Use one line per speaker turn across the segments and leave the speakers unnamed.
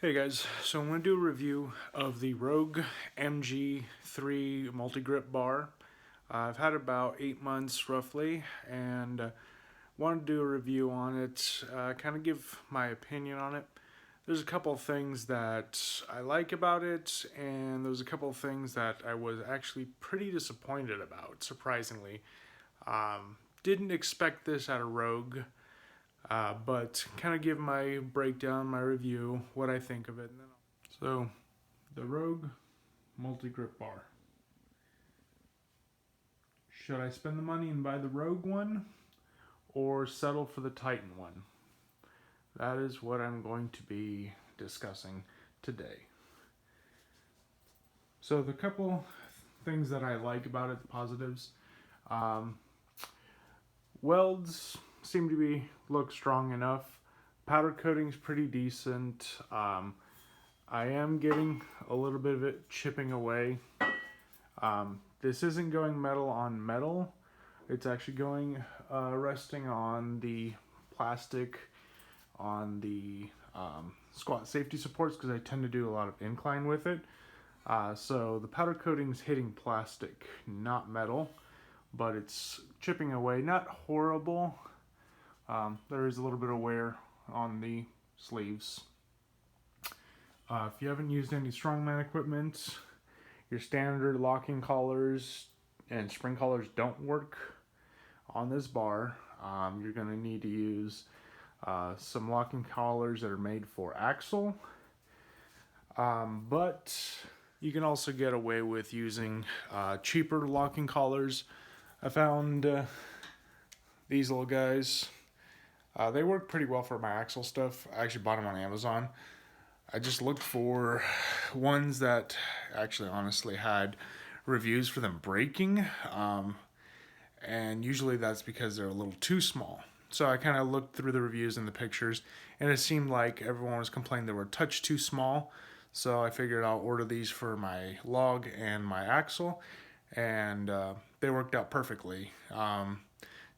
Hey guys, so I'm going to do a review of the Rogue MG-3 multi-grip bar. I've had it about 8 months roughly, and wanted to do a review on it, kind of give my opinion on it. There's a couple of things that I like about it, and there's a couple of things that I was actually pretty disappointed about, surprisingly. Didn't expect this out of Rogue. But kind of give my breakdown, my review, what I think of it. So, the Rogue multi-grip bar. Should I spend the money and buy the Rogue one or settle for the Titan one? That is what I'm going to be discussing today. So the couple things that I like about it, the positives. Welds seem to look strong enough. Powder coating's pretty decent. I am getting a little bit of it chipping away. This isn't going metal on metal. It's actually going resting on the plastic on the squat safety supports because I tend to do a lot of incline with it. So the powder coating's hitting plastic, not metal, but it's chipping away. Not horrible. There is a little bit of wear on the sleeves. If you haven't used any strongman equipment, your standard locking collars and spring collars don't work on this bar. You're going to need to use some locking collars that are made for axle. But you can also get away with using cheaper locking collars. I found these little guys. They work pretty well for my axle stuff. I actually bought them on Amazon. I just looked for ones that actually honestly had reviews for them breaking. And usually that's because they're a little too small. So I kind of looked through the reviews and the pictures, and it seemed like everyone was complaining they were a touch too small. So I figured I'll order these for my log and my axle, and they worked out perfectly.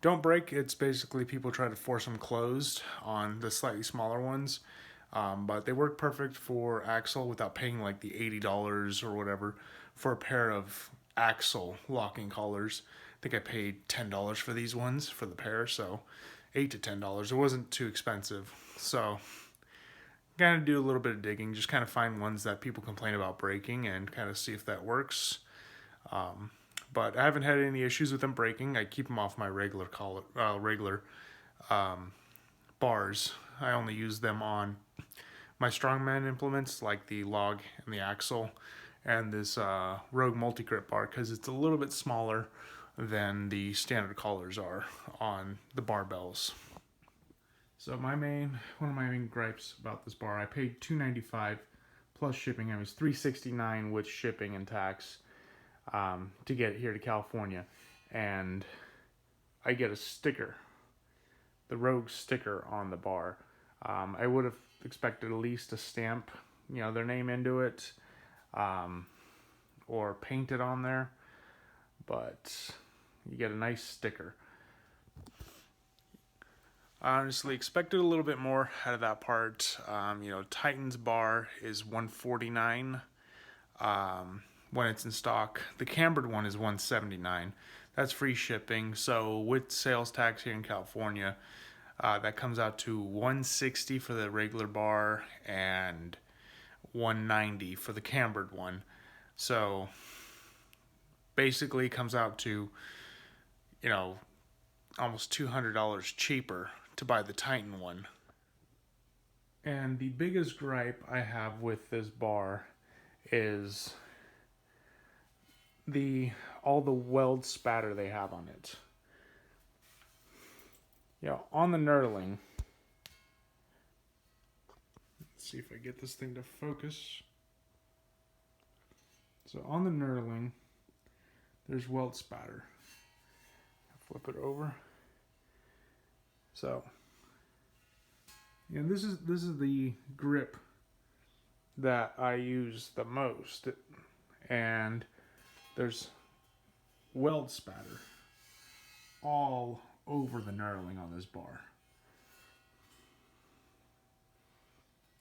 Don't break. It's basically people try to force them closed on the slightly smaller ones. But they work perfect for axle without paying like the $80 or whatever for a pair of axle locking collars. I think I paid $10 for these ones for the pair, so $8 to $10. It wasn't too expensive. So kind of do a little bit of digging, just kind of find ones that people complain about breaking and kind of see if that works. But I haven't had any issues with them breaking. I keep them off my regular bars. I only use them on my strongman implements like the log and the axle and this Rogue multi-grip bar because it's a little bit smaller than the standard collars are on the barbells. So one of my main gripes about this bar, I paid $295 plus shipping. It was $369 with shipping and tax to get it here to California, and I get a sticker, the Rogue sticker on the bar. I would have expected at least a stamp, their name into it, or paint it on there, but you get a nice sticker. I honestly expected a little bit more out of that part. Titan's bar is $149 when it's in stock. The cambered one is $179. That's free shipping. So with sales tax here in California, that comes out to $160 for the regular bar and $190 for the cambered one. So basically it comes out to, almost $200 cheaper to buy the Titan one. And the biggest gripe I have with this bar is all the weld spatter they have on it. On the knurling, let's see if I get this thing to focus. So on the knurling, there's weld spatter. Flip it over. So, this is the grip that I use the most, and there's weld spatter all over the knurling on this bar.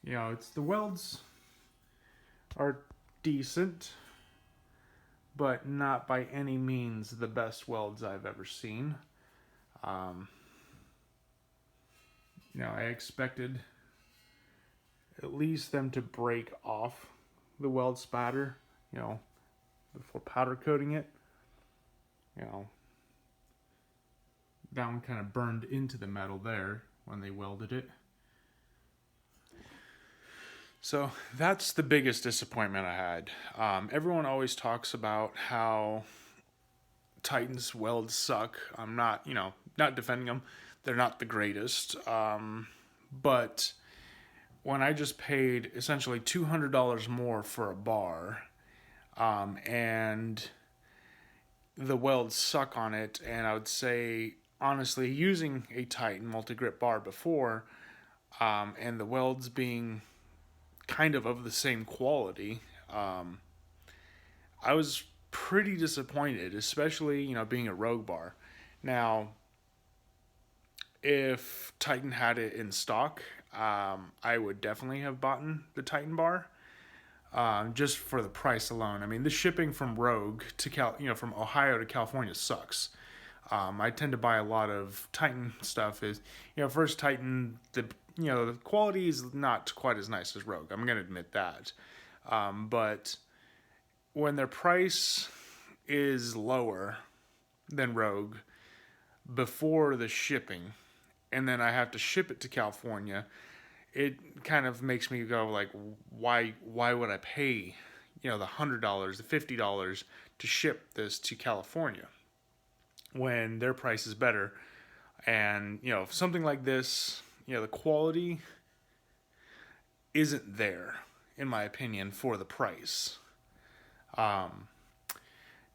You know, it's the welds are decent, but not by any means the best welds I've ever seen. Um, you know, I expected at least them to break off the weld spatter, you know, before powder coating it. You know, that one kind of burned into the metal there when they welded it. So that's the biggest disappointment I had. Everyone always talks about how Titan's welds suck. I'm not, you know, not defending them. They're not the greatest. But when I just paid essentially $200 more for a bar, and the welds suck on it, and I would say, honestly, using a Titan Multigrip bar before, and the welds being kind of the same quality, I was pretty disappointed, especially, you know, being a Rogue bar. Now, if Titan had it in stock, I would definitely have bought the Titan bar, just for the price alone. I mean, the shipping from Rogue to from Ohio to California sucks. I tend to buy a lot of Titan stuff. First Titan, the quality is not quite as nice as Rogue. I'm gonna admit that, but when their price is lower than Rogue before the shipping, and then I have to ship it to California, it kind of makes me go like, why would I pay, the $100, the $50 to ship this to California when their price is better? And something like this, the quality isn't there, in my opinion, for the price. Now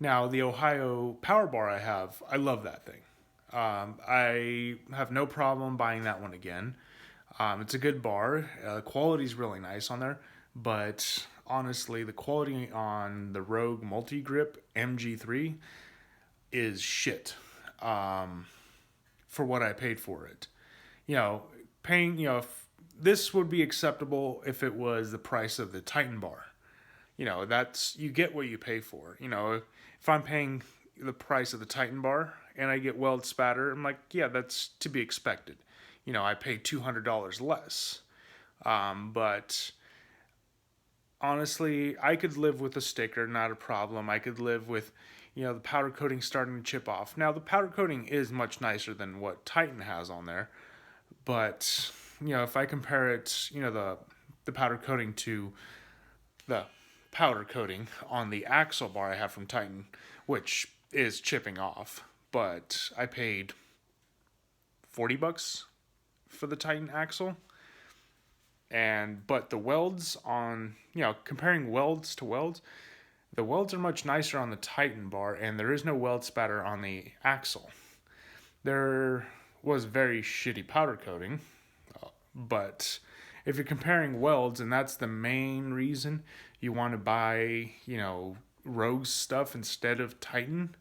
the Ohio Power Bar I love that thing. I have no problem buying that one again. It's a good bar. The quality's really nice on there, but honestly, the quality on the Rogue Multigrip MG-3 is shit. For what I paid for it. This would be acceptable if it was the price of the Titan bar. You get what you pay for. If I'm paying the price of the Titan bar and I get weld spatter, I'm like, yeah, that's to be expected. I paid $200 less. But honestly, I could live with a sticker, not a problem. I could live with, the powder coating starting to chip off. Now, the powder coating is much nicer than what Titan has on there. But, if I compare it, the powder coating to the powder coating on the axle bar I have from Titan, which is chipping off. But I paid $40 for the Titan axle. But the welds on, comparing welds to welds, the welds are much nicer on the Titan bar, and there is no weld spatter on the axle. There was very shitty powder coating, but if you're comparing welds, and that's the main reason you want to buy, Rogue stuff instead of Titan,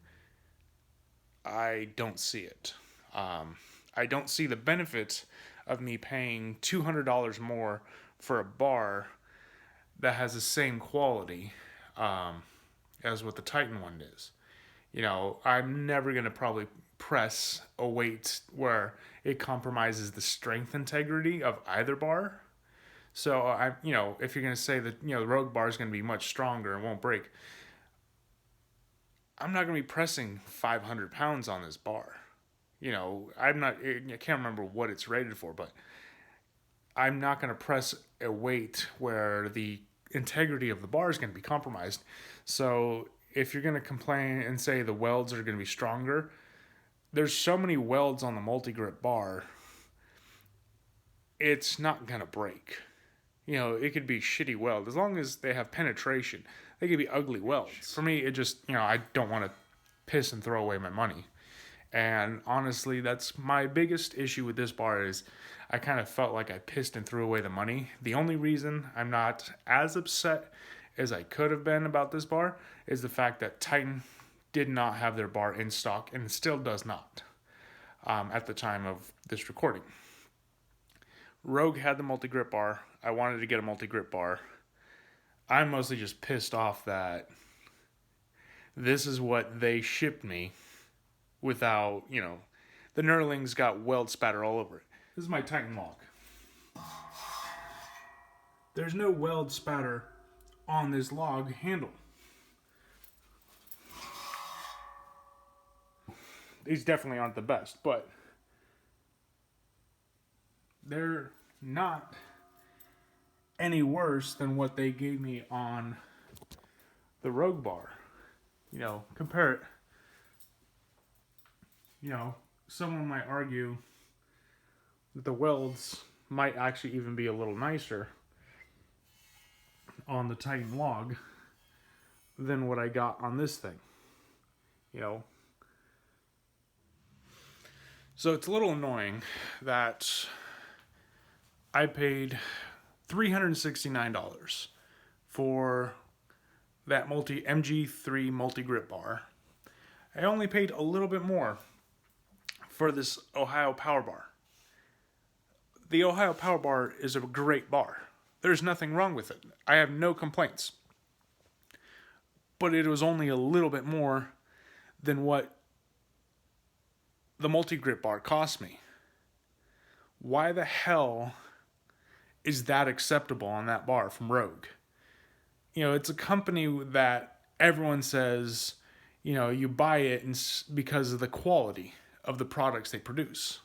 I don't see it. I don't see the benefit of me paying $200 more for a bar that has the same quality as what the Titan one is. I'm never going to probably press a weight where it compromises the strength integrity of either bar. So if you're going to say that, the Rogue bar is going to be much stronger and won't break, I'm not going to be pressing 500 pounds on this bar. I can't remember what it's rated for, but I'm not going to press a weight where the integrity of the bar is going to be compromised. So if you're going to complain and say the welds are going to be stronger, there's so many welds on the multi-grip bar, it's not going to break. It could be shitty weld. As long as they have penetration, they could be ugly welds. For me, it just, I don't want to piss and throw away my money. And honestly, that's my biggest issue with this bar is I kind of felt like I pissed and threw away the money. The only reason I'm not as upset as I could have been about this bar is the fact that Titan did not have their bar in stock and still does not at the time of this recording. Rogue had the multi-grip bar. I wanted to get a multi-grip bar. I'm mostly just pissed off that this is what they shipped me without, the knurling's got weld spatter all over it. This is my Titan lock. There's no weld spatter on this log handle. These definitely aren't the best, but they're not any worse than what they gave me on the Rogue bar. Compare it. Someone might argue that the welds might actually even be a little nicer on the Titan log than what I got on this thing. So it's a little annoying that I paid $369 for that MG-3 multi-grip bar. I only paid a little bit more for this Ohio Power Bar. The Ohio Power Bar is a great bar. There's nothing wrong with it. I have no complaints. But it was only a little bit more than what the multi-grip bar cost me. Why the hell is that acceptable on that bar from Rogue? It's a company that everyone says, you buy it because of the quality of the products they produce.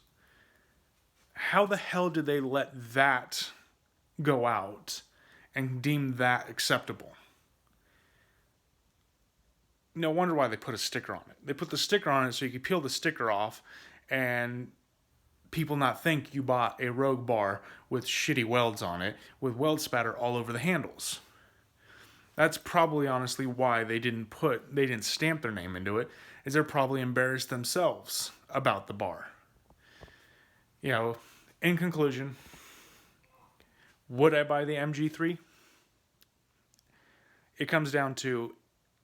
How the hell did they let that go out and deem that acceptable? No wonder why they put a sticker on it. They put the sticker on it so you can peel the sticker off and people not think you bought a Rogue bar with shitty welds on it, with weld spatter all over the handles. That's probably honestly why they didn't stamp their name into it, is they're probably embarrassed themselves about the bar. In conclusion, would I buy the MG-3? It comes down to,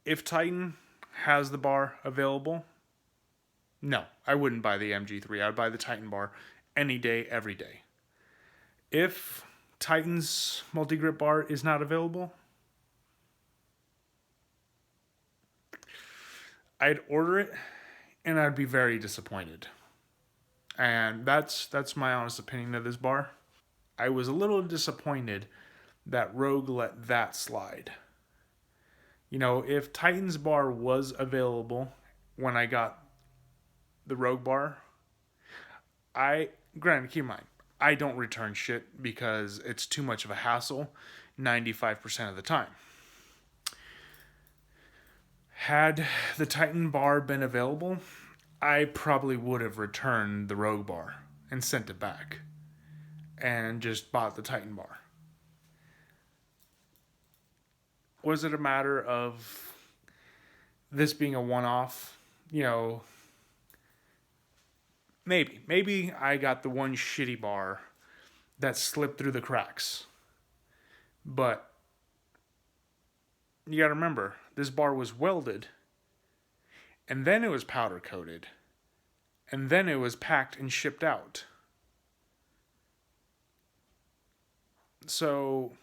if Titan has the bar available, no, I wouldn't buy the MG-3. I would buy the Titan bar any day, every day. If Titan's multi-grip bar is not available, I'd order it and I'd be very disappointed. And that's my honest opinion of this bar. I was a little disappointed that Rogue let that slide. If Titan's bar was available when I got the Rogue bar, granted, keep in mind, I don't return shit because it's too much of a hassle 95% of the time. Had the Titan bar been available, I probably would have returned the Rogue bar and sent it back and just bought the Titan bar. Was it a matter of this being a one-off? Maybe I got the one shitty bar that slipped through the cracks. But you gotta remember, this bar was welded, and then it was powder coated, and then it was packed and shipped out. So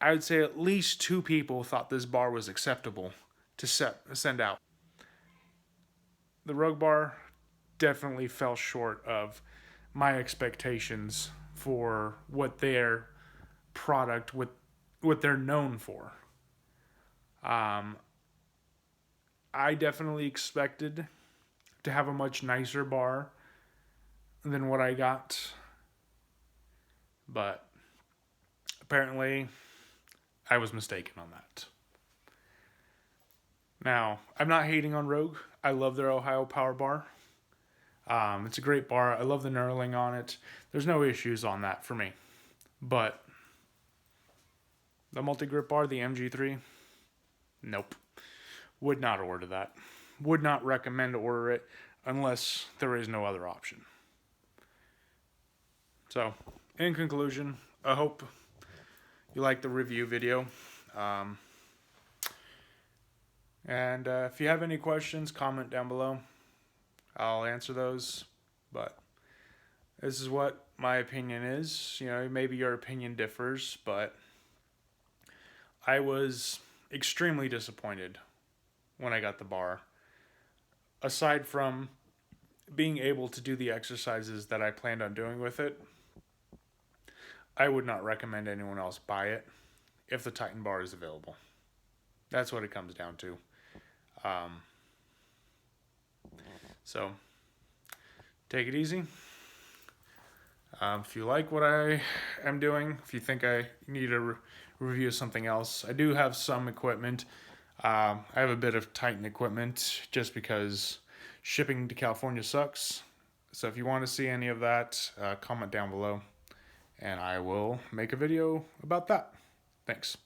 I would say at least 2 people thought this bar was acceptable to send out. The Rogue bar definitely fell short of my expectations for what their product, what they're known for. I definitely expected to have a much nicer bar than what I got, but apparently I was mistaken on that. Now, I'm not hating on Rogue. I love their Ohio Power Bar. It's a great bar. I love the knurling on it. There's no issues on that for me. But the multi-grip bar, the MG-3, nope. Would not order that. Would not recommend to order it unless there is no other option. So, in conclusion, I hope you like the review video. And if you have any questions, comment down below. I'll answer those. But this is what my opinion is. You know, maybe your opinion differs, but I was extremely disappointed when I got the bar. Aside from being able to do the exercises that I planned on doing with it, I would not recommend anyone else buy it if the Titan bar is available. That's what it comes down to. So, take it easy. If you like what I am doing, if you think I need to review something else, I do have some equipment. I have a bit of Titan equipment just because shipping to California sucks. So if you want to see any of that, comment down below and I will make a video about that. Thanks.